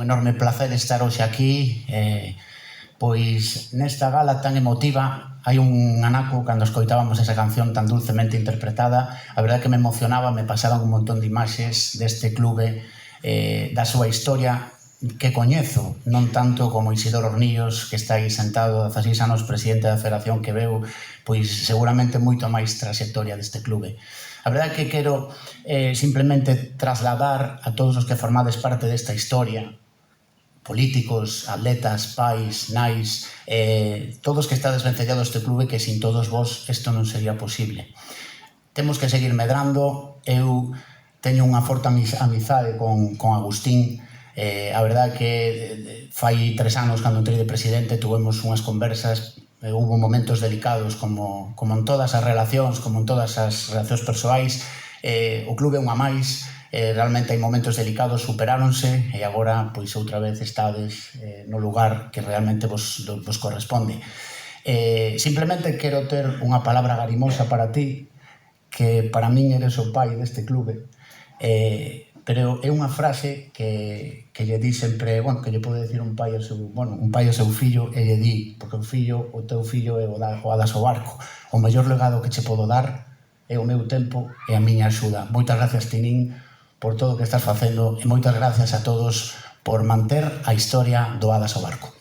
enorme placer estar hoxe aquí. Pois nesta gala tan emotiva hai un anaco cando escoitábamos esa canción tan dulcemente interpretada. A verdade que me emocionaba, me pasaban un montón de imaxes deste clube, da súa historia que coñezo, non tanto como Isidoro Hornillos, que está aí sentado 16 anos presidente da Federación, que veu pois seguramente moito máis trayectoria deste clube. A verdade que quero simplemente trasladar a todos os que formades parte desta historia, políticos, atletas, pais, nais, todos que estades vencellados este clube, que sin todos vos isto non sería posible. Temos que seguir medrando. Eu teño unha forte amizade con Agustín. A verdade que fai 3 anos, cando entrei de presidente, tuvemos unhas conversas, hubo momentos delicados como en todas as relacións, como en todas as relacións persoais. O clube é unha máis, realmente hai momentos delicados, superáronse e agora pois outra vez estades no lugar que realmente vos corresponde. Simplemente quero ter unha palabra garimosa para ti, que para min eres o pai deste clube, pero é unha frase que lle di sempre, que lle pode dicir un pai ao seu fillo, e lle di, porque o teu fillo é o Adas ao Barco. O mellor legado que che podo dar é o meu tempo e a miña axuda. Moitas gracias, Tinín, por todo o que estás facendo, e moitas gracias a todos por manter a historia do Adas ao Barco.